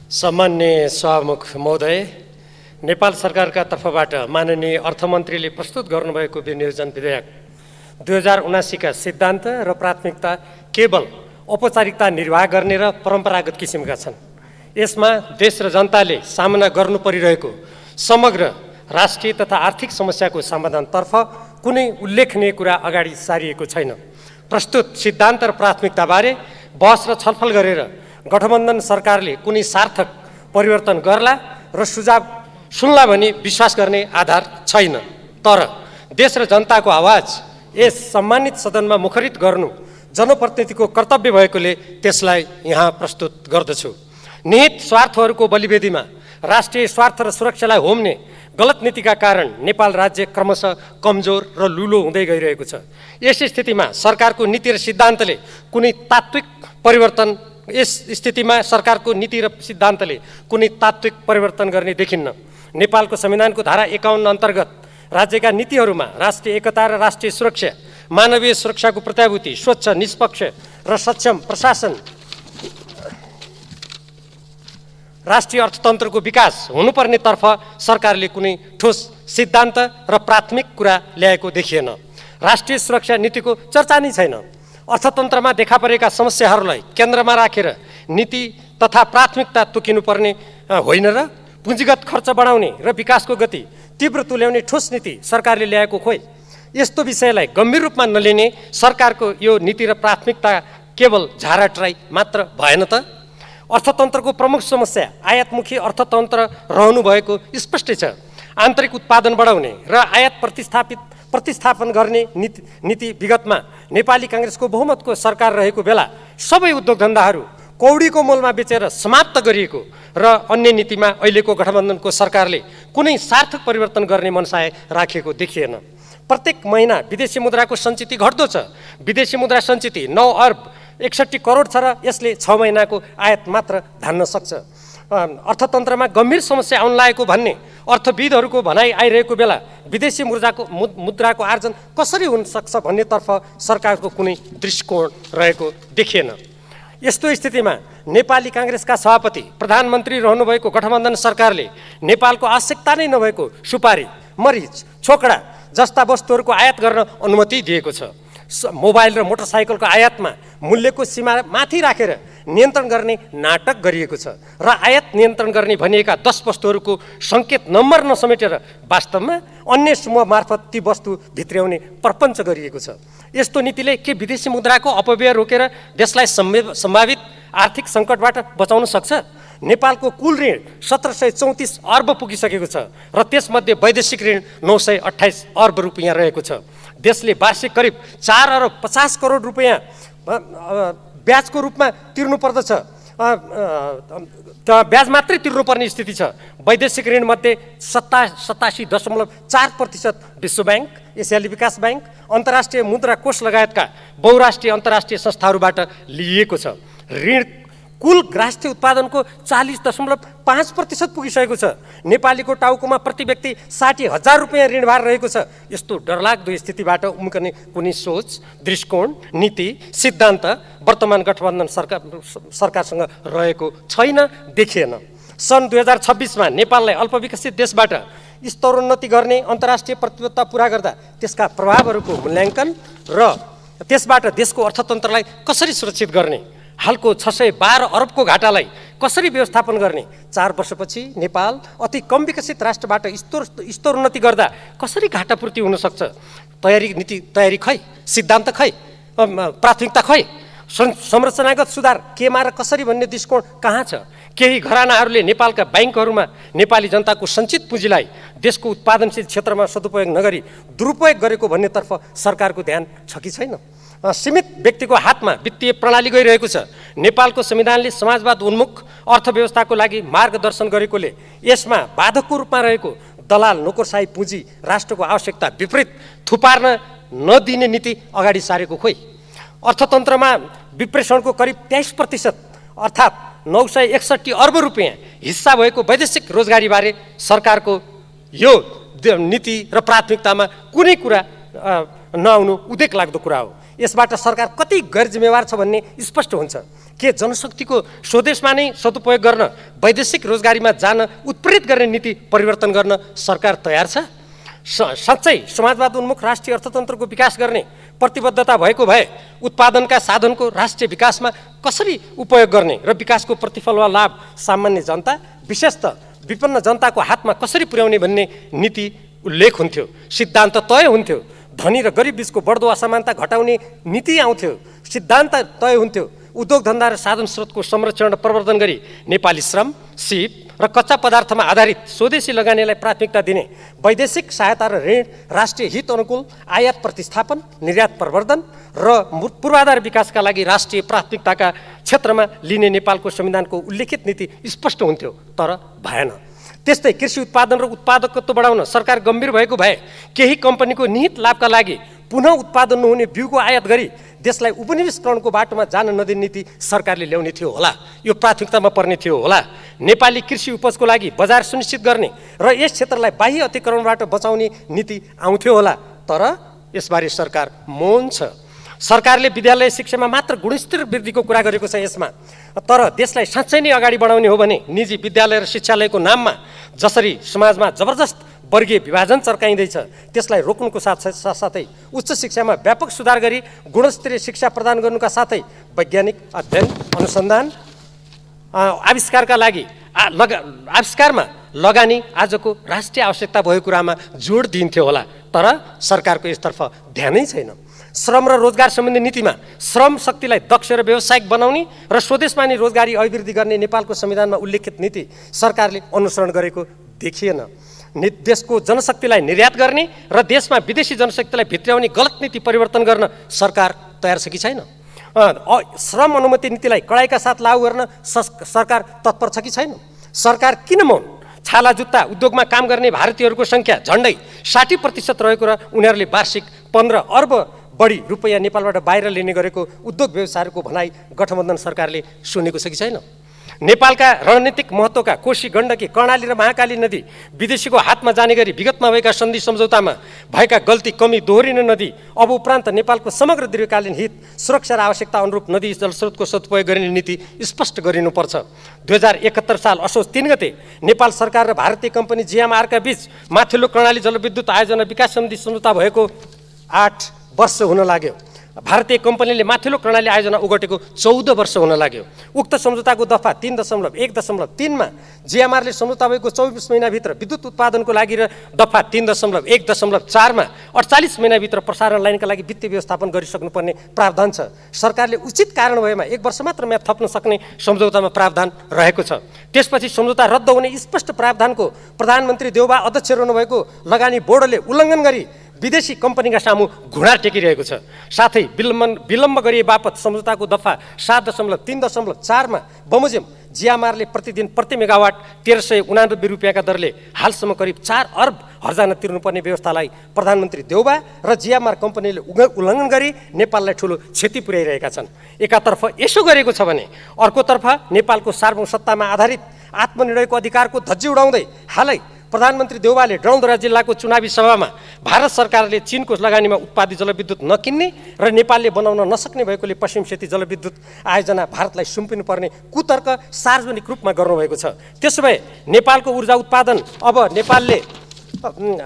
सम्माननीय सभामुख महोदय, नेपाल सरकारका तर्फबाट माननीय अर्थमन्त्रीले प्रस्तुत गर्नुभएको विनियोजन विधेयक 2079 का सिद्धान्त र प्राथमिकता केवल औपचारिकता निर्वाह गर्ने र परम्परागत किसिमका छन्। यसमा देश र जनताले सामना गर्नु परिरहेको समग्र राष्ट्रिय तथा आर्थिक समस्याको समाधानतर्फ कुनै उल्लेखनीय कुरा अगाडि सारिएको छैन। प्रस्तुत सिद्धान्त र प्राथमिकताबारे बहस र छलफल गरेर गठबन्धन सरकारले कुनै सार्थक परिवर्तन गर्ला र सुझाव सुन्ला भनी विश्वास गर्ने आधार छैन। तर देश र जनताको आवाज यस सम्मानित सदनमा मुखरित गर्नु जनप्रतिनिधिको कर्तव्य भएकोले त्यसलाई यहाँ प्रस्तुत गर्दछु। निहित स्वार्थहरूको बलिवेदीमा राष्ट्रिय स्वार्थ र सुरक्षालाई होम्ने गलत नीतिका कारण नेपाल राज्य क्रमशः कमजोर र लुलो हुँदै गइरहेको छ। यस स्थितिमा सरकारको नीति र सिद्धान्तले कुनै तात्विक परिवर्तन गर्ने देखिन्न। नेपालको संविधानको धारा 51 अन्तर्गत राज्यका नीतिहरूमा राष्ट्रिय एकता र राष्ट्रिय सुरक्षा, मानवीय सुरक्षाको प्रत्याभूति, स्वच्छ, निष्पक्ष र सक्षम प्रशासन, राष्ट्रिय अर्थतन्त्रको विकास हुनुपर्ने तर्फ सरकारले कुनै ठोस सिद्धान्त र प्राथमिक कुरा ल्याएको देखिएन। राष्ट्रिय सुरक्षा नीतिको चर्चा नै छैन। अर्थतन्त्रमा देखा परेका समस्याहरूलाई केन्द्रमा राखेर नीति तथा प्राथमिकता तोकिनुपर्ने होइन र पुँजीगत खर्च बढाउने र विकासको गति तीव्र तुल्याउने ठोस नीति सरकारले ल्याएको खोइ। यस्तो विषयलाई गम्भीर रूपमा नलिने सरकारको यो नीति र प्राथमिकता केवल झाराट्राई मात्र भएन त? अर्थतन्त्रको प्रमुख समस्या आयातमुखी अर्थतन्त्र रहनु भएको स्पष्टै छ। आन्तरिक उत्पादन बढाउने र आयात प्रतिस्थापन गर्ने नीति विगतमा नेपाली काङ्ग्रेसको बहुमतको सरकार रहेको बेला सबै उद्योग धन्दाहरू कौडीको मोलमा बेचेर समाप्त गरिएको र अन्य नीतिमा अहिलेको गठबन्धनको सरकारले कुनै सार्थक परिवर्तन गर्ने मनसाय राखेको देखिएन। प्रत्येक महिना विदेशी मुद्राको सञ्चिति घट्दो छ। विदेशी मुद्रा सञ्चिति 9 अर्ब 61 करोड छ र यसले 6 महिनाको आयात मात्र धान्न सक्छ। अर्थतन्त्रमा गम्भीर समस्या आउन लागेको भन्ने अर्थविदहरूको भनाइ आइरहेको बेला विदेशी मुद्राको आर्जन कसरी हुन सक्छ भन्नेतर्फ सरकारको कुनै दृष्टिकोण रहेको देखिएन। यस्तो स्थितिमा नेपाली काङ्ग्रेसका सभापति प्रधानमन्त्री रहनुभएको गठबन्धन सरकारले नेपालको आवश्यकता नै नभएको सुपारी, मरिच, छोकडा जस्ता वस्तुहरूको आयात गर्न अनुमति दिएको छ। मोबाइल र मोटरसाइकलको आयातमा मूल्यको सीमा माथि राखेर नियन्त्रण गर्ने नाटक गरिएको छ र आयात नियन्त्रण गर्ने भनिएका 10 वस्तुहरूको सङ्केत नम्बर नसमेटेर वास्तवमा अन्य समूह मार्फत ती वस्तु भित्र्याउने प्रपञ्च गरिएको छ। यस्तो नीतिले के विदेशी मुद्राको अपव्यय रोकेर देशलाई सम्भावित आर्थिक सङ्कटबाट बचाउन सक्छ? नेपालको कुल ऋण 1734 अर्ब पुगिसकेको छ र त्यसमध्ये वैदेशिक ऋण 928 अर्ब रुपियाँ रहेको छ। देशले वार्षिक करिब 4 अरब 50 करोड रुपियाँ ब्याजको रूपमा तिर्नुपर्दछ। ब्याज मात्रै तिर्नुपर्ने स्थिति छ। वैदेशिक ऋणमध्ये 87.4% विश्व ब्याङ्क, एसियाली विकास ब्याङ्क, अन्तर्राष्ट्रिय मुद्रा कोष लगायतका बहुराष्ट्रिय अन्तर्राष्ट्रिय संस्थाहरूबाट लिइएको छ। ऋण कुल राष्ट्रिय उत्पादनको 40.5% पुगिसकेको छ। नेपालीको टाउकोमा प्रति व्यक्ति 60,000 रुपियाँ ऋणभार रहेको छ। यस्तो डरलाग्दो स्थितिबाट उम्कने कुनै सोच, दृष्टिकोण, नीति, सिद्धान्त वर्तमान गठबन्धन सरकारसँग रहेको छैन, देखिएन। सन् 2026 मा नेपाललाई अल्पविकसित देशबाट स्तरोन्नति गर्ने अन्तर्राष्ट्रिय प्रतिबद्धता पुरा गर्दा त्यसका प्रभावहरूको मूल्याङ्कन र त्यसबाट देशको अर्थतन्त्रलाई कसरी सुरक्षित गर्ने, हालको 612 अरबको घाटालाई कसरी व्यवस्थापन गर्ने, 4 वर्षपछि नेपाल अति कम विकसित राष्ट्रबाट स्तरोन्नति गर्दा कसरी घाटापूर्ति हुन सक्छ? तयारी खै, सिद्धान्त खै, प्राथमिकता खै, संरचनागत सुधार केमा र कसरी भन्ने दृष्टिकोण कहाँ छ? केही घरानाहरूले नेपालका ब्याङ्कहरूमा नेपाली जनताको सञ्चित पुँजीलाई देशको उत्पादनशील क्षेत्रमा सदुपयोग नगरी दुरुपयोग गरेको भन्नेतर्फ सरकारको ध्यान छ कि छैन? सीमित व्यक्तिको हातमा वित्तीय प्रणाली गइरहेको छ। नेपालको संविधानले समाजवाद उन्मुख अर्थव्यवस्थाको लागि मार्गदर्शन गरेकोले यसमा बाधकको रूपमा रहेको दलाल नोकरशाही पुँजी राष्ट्रको आवश्यकता विपरीत थुपार्न नदिने नीति अगाडि सारेको खोइ। अर्थतन्त्रमा विप्रेषणको करिब 23% अर्थात् 961 अर्ब रुपियाँ हिस्सा भएको वैदेशिक रोजगारीबारे सरकारको यो नीति र प्राथमिकतामा कुनै कुरा नआउनु उदेक लाग्दो कुरा हो। यसबाट सरकार कति गैर जिम्मेवार छ भन्ने स्पष्ट हुन्छ। के जनशक्तिको स्वदेशमा नै सदुपयोग गर्न, वैदेशिक रोजगारीमा जान उत्प्रेरित गर्ने नीति परिवर्तन गर्न सरकार तयार छ? साँच्चै समाजवाद उन्मुख राष्ट्रिय अर्थतन्त्रको विकास गर्ने प्रतिबद्धता भएको भए उत्पादनका साधनको राष्ट्रिय विकासमा कसरी उपयोग गर्ने र विकासको प्रतिफल वा लाभ सामान्य जनता, विशेषतः विपन्न जनताको हातमा कसरी पुर्याउने भन्ने नीति उल्लेख हुन्थ्यो, सिद्धान्त तय हुन्थ्यो। धनी र गरिब बीचको बढ्दो असमानता घटाउने नीति आउँथ्यो, सिद्धान्त तय हुन्थ्यो। उद्योग धन्दा र साधन स्रोतको संरक्षण र प्रवर्धन गरी नेपाली श्रम, सिप र कच्चा पदार्थमा आधारित स्वदेशी लगानीलाई प्राथमिकता दिने, वैदेशिक सहायता र ऋण, राष्ट्रिय हित अनुकूल आयात प्रतिस्थापन, निर्यात प्रवर्धन र पूर्वाधार विकासका लागि राष्ट्रिय प्राथमिकताका क्षेत्रमा लिने नेपालको संविधानको उल्लेखित नीति स्पष्ट हुन्थ्यो, तर भएन। त्यस्तै कृषि उत्पादन र उत्पादकत्व बढाउन सरकार गम्भीर भएको भए केही कम्पनीको निहित लाभका लागि पुनः उत्पादन नहुने बिउको आयात गरी देशलाई उपनिवेशकरणको बाटोमा जान नदिने नीति सरकारले ल्याउने थियो होला। यो प्राथमिकतामा पर्ने थियो होला। नेपाली कृषि उपजको लागि बजार सुनिश्चित गर्ने र यस क्षेत्रलाई बाह्य अतिक्रमणबाट बचाउने नीति आउँथ्यो होला, तर यसबारे सरकार मौन छ। सरकारले विद्यालय शिक्षामा मात्र गुणस्तर वृद्धिको कुरा गरेको छ यसमा, तर देशलाई साँच्चै नै अगाडि बढाउने हो भने निजी विद्यालय र शिक्षालयको नाममा जसरी समाजमा जबरजस्त वर्गीय विभाजन चर्काइँदैछ त्यसलाई रोक्नुको साथसाथै उच्च शिक्षामा व्यापक सुधार गरी गुणस्तरीय शिक्षा प्रदान गर्नुका साथै वैज्ञानिक अध्ययन, अनुसन्धान, आविष्कारमा लगानी आजको राष्ट्रिय आवश्यकता भएको कुरामा जोड दिन्थ्यो होला, तर सरकारको यसतर्फ ध्यानै छैन। श्रम र रोजगार सम्बन्धी नीतिमा श्रम शक्तिलाई दक्ष र व्यावसायिक बनाउने र स्वदेशमा नै रोजगारी अभिवृद्धि गर्ने नेपालको संविधानमा उल्लेखित नीति सरकारले अनुसरण गरेको देखिएन। देशको जनशक्तिलाई निर्यात गर्ने र देशमा विदेशी जनशक्तिलाई भित्र्याउने गलत नीति परिवर्तन गर्न सरकार तयार छ कि छैन? श्रम अनुमति नीतिलाई कडाइका साथ लागू गर्न सरकार तत्पर छ कि छैन? सरकार किन मौन? छाला जुत्ता उद्योगमा काम गर्ने भारतीयहरूको सङ्ख्या झन्डै 60% रहेको र उनीहरूले वार्षिक 15 अर्ब बढी रुपैयाँ नेपालबाट बाहिर लिने गरेको उद्योग व्यवसायहरूको भनाइ गठबन्धन सरकारले सुनेको छ कि छैन? नेपालका रणनीतिक महत्त्वका कोशी, गण्डकी, कर्णाली र महाकाली नदी विदेशीको हातमा जाने गरी विगतमा भएका सन्धि सम्झौतामा भएका गल्ती कमी दोहोरिन नदी अब उपरान्त नेपालको समग्र दीर्घकालीन हित, सुरक्षा र आवश्यकता अनुरूप नदी जलस्रोतको सदुपयोग गर्ने नीति स्पष्ट गरिनुपर्छ। 2071 साल असोज 3 गते नेपाल सरकार र भारतीय कम्पनी जिएमआरका बीच माथिल्लो कर्णाली जलविद्युत आयोजना विकास सन्धि सम्झौता भएको 8 वर्ष हुन लाग्यो। भारतीय कम्पनीले माथिल्लो कर्णाली आयोजना ओगटेको 14 वर्ष हुन लाग्यो। उक्त सम्झौताको दफा 3.1.3 मा जिएमआरले सम्झौता भएको 24 महिनाभित्र विद्युत उत्पादनको लागि र दफा 3.1.4 मा 48 महिनाभित्र प्रसारण लाइनका लागि वित्तीय व्यवस्थापन गरिसक्नुपर्ने प्रावधान छ। सरकारले उचित कारण भएमा 1 वर्ष मात्र म्याद थप्न सक्ने सम्झौतामा प्रावधान रहेको छ। त्यसपछि सम्झौता रद्द हुने स्पष्ट प्रावधानको प्रधानमन्त्री देउबा अध्यक्ष रहनुभएको लगानी बोर्डले उल्लङ्घन गरी विदेशी कम्पनीका सामु घुँडा टेकिरहेको छ। साथै विलम्ब गरिए बापत सम्झौताको दफा 7.3.4 मा बमोजिम जिएमआरले प्रतिदिन प्रति मेगावाट 1389 रुपियाँका दरले हालसम्म करिब 4 अर्ब हर्जाना तिर्नुपर्ने व्यवस्थालाई प्रधानमन्त्री देउबा र जिएमआर कम्पनीले उल्लङ्घन गरी नेपाललाई ठुलो क्षति पुर्याइरहेका छन्। एकातर्फ यसो गरेको छ भने अर्कोतर्फ नेपालको सार्वभौम सत्तामा आधारित आत्मनिर्णयको अधिकारको धज्जी उडाउँदै हालै प्रधानमन्त्री देउबाले डौलधुरा जिल्लाको चुनावी सभामा भारत सरकारले चीनको लगानीमा उत्पादित जलविद्युत नकिन्ने र नेपालले बनाउन नसक्ने भएकोले पश्चिम सेती जलविद्युत आयोजना भारतलाई सुम्पिनुपर्ने कुतर्क सार्वजनिक रूपमा गर्नुभएको छ। त्यसो भए नेपालको ऊर्जा उत्पादन अब नेपालले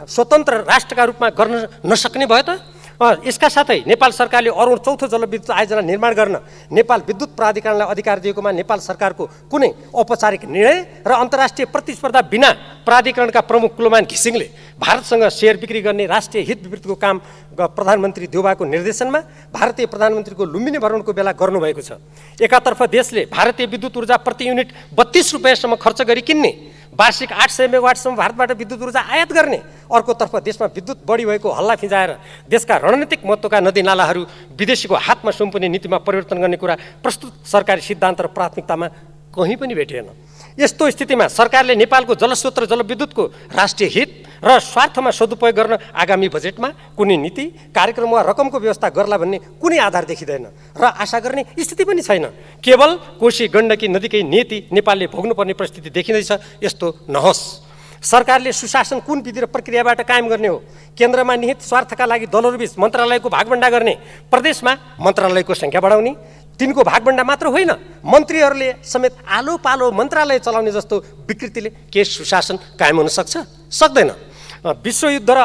स्वतन्त्र राष्ट्रका रूपमा गर्न नसक्ने भयो त? यसका साथै नेपाल सरकारले अरुण चौथो जलविद्युत आयोजना निर्माण गर्न नेपाल विद्युत प्राधिकरणलाई अधिकार दिएकोमा नेपाल सरकारको कुनै औपचारिक निर्णय र अन्तर्राष्ट्रिय प्रतिस्पर्धा बिना प्राधिकरणका प्रमुख कुलमान घिसिङले भारतसँग सेयर बिक्री गर्ने राष्ट्रिय हित विपरीतको काम प्रधानमन्त्री देउबाको निर्देशनमा भारतीय प्रधानमन्त्रीको लुम्बिनी भ्रमणको बेला गर्नुभएको छ। एकातर्फ देशले भारतीय विद्युत ऊर्जा प्रति युनिट 32 रुपियाँसम्म खर्च गरी किन्ने, वार्षिक 800 मेगावाटसम्म भारतबाट विद्युत ऊर्जा आयात गर्ने, अर्कोतर्फ देशमा विद्युत बढी भएको हल्ला फिजाएर देशका रणनीतिक महत्त्वका नदीनालाहरू विदेशीको हातमा सुम्पिने नीतिमा परिवर्तन गर्ने कुरा प्रस्तुत सरकारी सिद्धान्त र प्राथमिकतामा कहीँ पनि भेटिएन। यस्तो स्थितिमा सरकारले नेपालको जलस्रोत र जलविद्युतको राष्ट्रिय हित र स्वार्थमा सदुपयोग गर्न आगामी बजेटमा कुनै नीति, कार्यक्रम वा रकमको व्यवस्था गर्ला भन्ने कुनै आधार देखिँदैन र आशा गर्ने स्थिति पनि छैन। केवल कोशी, गण्डकी नदीकै नीति नेपालले भोग्नुपर्ने परिस्थिति देखिँदैछ। यस्तो नहोस्। सरकारले सुशासन कुन विधि र प्रक्रियाबाट कायम गर्ने हो? केन्द्रमा निहित स्वार्थका लागि दलहरूबीच मन्त्रालयको भागभण्डा गर्ने, प्रदेशमा मन्त्रालयको सङ्ख्या बढाउने, तिनको भागभण्डा मात्र होइन, मन्त्रीहरूले समेत आलो पालो मन्त्रालय चलाउने जस्तो विकृतिले के सुशासन कायम हुन सक्छ? सक्दैन। विश्वयुद्ध र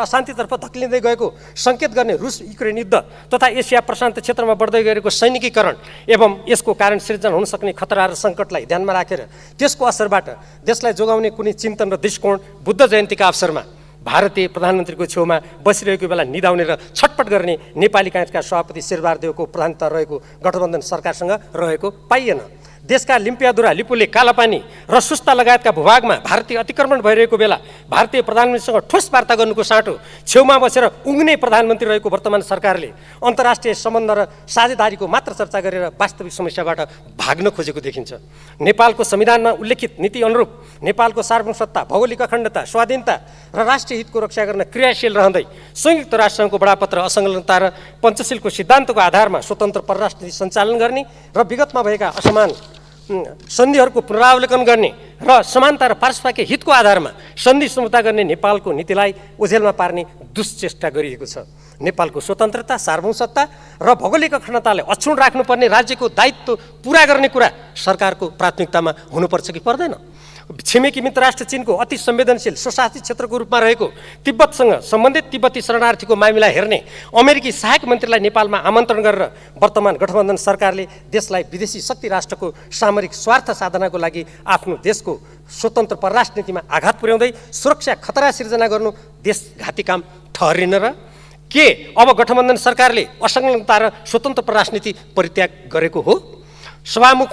अशान्तितर्फ धक्लिँदै गएको सङ्केत गर्ने रुस युक्रेन युद्ध तथा एसिया प्रशान्त क्षेत्रमा बढ्दै गएको सैनिकीकरण एवं यसको कारण सिर्जना हुन सक्ने खतरा र सङ्कटलाई ध्यानमा राखेर त्यसको असरबाट देशलाई जोगाउने कुनै चिन्तन र दृष्टिकोण बुद्ध जयन्तीका अवसरमा भारतीय प्रधानमन्त्रीको छेउमा बसिरहेको बेला निदाउने र छटपट गर्ने नेपाली काङ्ग्रेसका सभापति शेरबहादुरदेवको प्रधानता रहेको गठबन्धन सरकारसँग रहेको पाइएन। देशका लिम्पियाधुरा, लिपुले, कालापानी र सुस्ता लगायतका भूभागमा भारतीय अतिक्रमण भइरहेको बेला भारतीय प्रधानमन्त्रीसँग ठोस वार्ता गर्नुको साटो छेउमा बसेर उङ्ने प्रधानमन्त्री रहेको वर्तमान सरकारले अन्तर्राष्ट्रिय सम्बन्ध र साझेदारीको मात्र चर्चा गरेर वास्तविक समस्याबाट भाग्न खोजेको देखिन्छ। नेपालको संविधानमा उल्लेखित नीति अनुरूप नेपालको सार्वभौमसत्ता, भौगोलिक अखण्डता, स्वाधीनता र राष्ट्रिय हितको रक्षा गर्न क्रियाशील रहँदै संयुक्त राष्ट्रसङ्घको बडापत्र, असंलग्नता र पञ्चशीलको सिद्धान्तको आधारमा स्वतन्त्र परराष्ट्र नीति सञ्चालन गर्ने र विगतमा भएका असमान सन्धिहरूको पुनरावलोकन गर्ने र समानता र पारस्परिक हितको आधारमा सन्धि सम्झौता गर्ने नेपालको नीतिलाई ओझेलमा पार्ने दुश्चेष्टा गरिएको छ। नेपालको स्वतन्त्रता, सार्वभौमसत्ता र भौगोलिक अखण्डतालाई अक्षुण्ण राख्नुपर्ने राज्यको दायित्व पुरा गर्ने कुरा सरकारको प्राथमिकतामा हुनुपर्छ कि पर्दैन? छिमेकी मित्र राष्ट्र चीनको अति संवेदनशील स्वशासित क्षेत्रको रूपमा रहेको तिब्बतसँग सम्बन्धित तिब्बती शरणार्थीको मामिला हेर्ने अमेरिकी सहायक मन्त्रीलाई नेपालमा आमन्त्रण गरेर वर्तमान गठबन्धन सरकारले देशलाई विदेशी शक्ति राष्ट्रको सामरिक स्वार्थ साधनाको लागि आफ्नो देशको स्वतन्त्र परराष्ट्र नीतिमा आघात पुर्याउँदै सुरक्षा खतरा सिर्जना गर्नु देशघाती काम ठहरिन र के अब गठबन्धन सरकारले असंलग्नता र स्वतन्त्र परराष्ट्र नीति परित्याग गरेको हो? सभामुख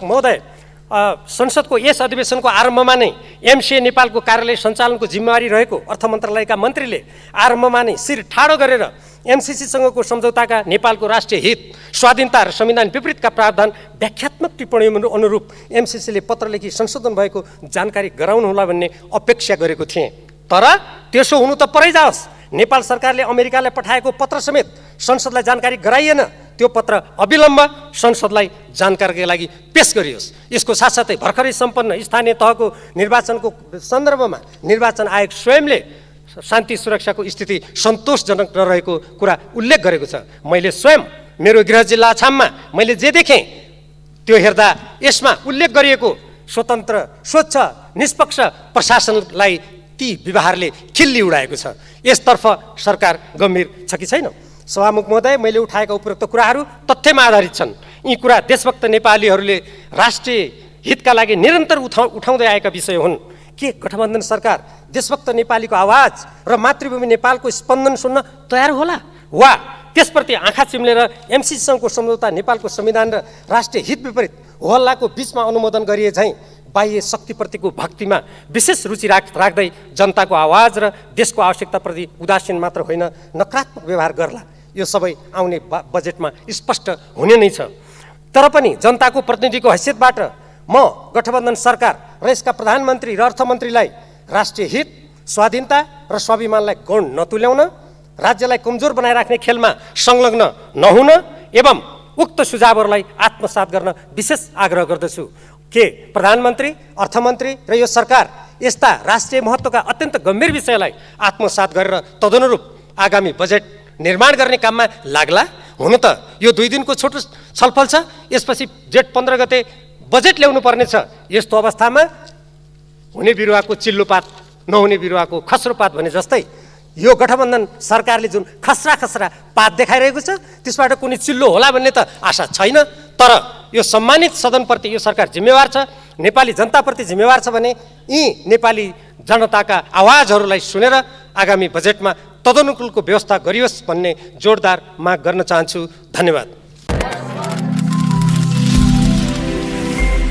महोदय, संसदको यस अधिवेशनको आरम्भमा नै एमसिए नेपालको कार्यालय सञ्चालनको जिम्मेवारी रहेको अर्थ मन्त्रालयका मन्त्रीले आरम्भमा नै शिर ठाडो गरेर एमसिसीसँगको सम्झौताका नेपालको राष्ट्रिय हित, स्वाधीनता र संविधान विपरीतका प्रावधान व्याख्यात्मक टिप्पणी अनुरूप एमसिसीले पत्र लेखी संशोधन भएको जानकारी गराउनुहोला भन्ने अपेक्षा गरेको थिएँ। तर त्यसो हुनु त परै जाओस्, नेपाल सरकारले अमेरिकालाई पठाएको पत्र समेत संसदलाई जानकारी गराइएन। त्यो पत्र अविलम्ब संसदलाई जानकारीका लागि पेश गरियोस्। यसको साथसाथै भर्खरै सम्पन्न स्थानीय तहको निर्वाचनको सन्दर्भमा निर्वाचन आयोग स्वयंले शान्ति सुरक्षाको स्थिति सन्तोषजनक नरहेको कुरा उल्लेख गरेको छ। मैले स्वयं मेरो गृह जिल्ला अछाममा मैले जे देखेँ त्यो हेर्दा यसमा उल्लेख गरिएको स्वतन्त्र, स्वच्छ, निष्पक्ष प्रशासनलाई ती व्यवहारले खिल्ली उडाएको छ। यसतर्फ सरकार गम्भीर छ कि छैन? सभामुख महोदय, मैले उठाएका उपरोक्त कुराहरू तथ्यमा आधारित छन्। यी कुरा देशभक्त नेपालीहरूले राष्ट्रिय हितका लागि निरन्तर उठाउँदै आएका विषय हुन्। के गठबन्धन सरकार देशभक्त नेपालीको आवाज र मातृभूमि नेपालको स्पन्दन सुन्न तयार होला, वा त्यसप्रति आँखा चिम्लेर एमसिसीसँगको सम्झौता नेपालको संविधान र राष्ट्रिय हित विपरीत होहल्लाको बीचमा अनुमोदन गरिए झैँ बाह्य शक्तिप्रतिको भक्तिमा विशेष रुचि राख्दै जनताको आवाज र देशको आवश्यकताप्रति उदासीन मात्र होइन, नकारात्मक व्यवहार गर्ला? यो सबै आउने बजेटमा स्पष्ट हुने नै छ। तर पनि जनताको प्रतिनिधिको हैसियतबाट म गठबन्धन सरकार र यसका प्रधानमन्त्री र अर्थमन्त्रीलाई राष्ट्रिय हित, स्वाधीनता र स्वाभिमानलाई गौण नतुल्याउन, राज्यलाई कमजोर बनाइराख्ने खेलमा संलग्न नहुन एवं उक्त सुझावहरूलाई आत्मसात गर्न विशेष आग्रह गर्दछु। के प्रधानमन्त्री, अर्थमन्त्री र यो सरकार यस्ता राष्ट्रिय महत्त्वका अत्यन्त गम्भीर विषयलाई आत्मसात गरेर तदनुरूप आगामी बजेट निर्माण गर्ने काममा लाग्ला? हुन त यो 2 दिनको छोटो छलफल छ, यसपछि जेठ 15 गते बजेट ल्याउनु पर्ने छ। यस्तो अवस्थामा हुने बिरुवाको चिल्लोपात, नहुने बिरुवाको खस्रोपात भने जस्तै यो गठबन्धन सरकारले जुन खस्रा पात देखाइरहेको छ त्यसबाट कुनै चिल्लो होला भन्ने त आशा छैन। तर यो सम्मानित सदनप्रति यो सरकार जिम्मेवार छ, नेपाली जनताप्रति जिम्मेवार छ भने यी नेपाली जनताका आवाजहरूलाई सुनेर आगामी बजेटमा तदनुकूलको व्यवस्था गरियोस् भन्ने जोडदार माग गर्न चाहन्छु। धन्यवाद।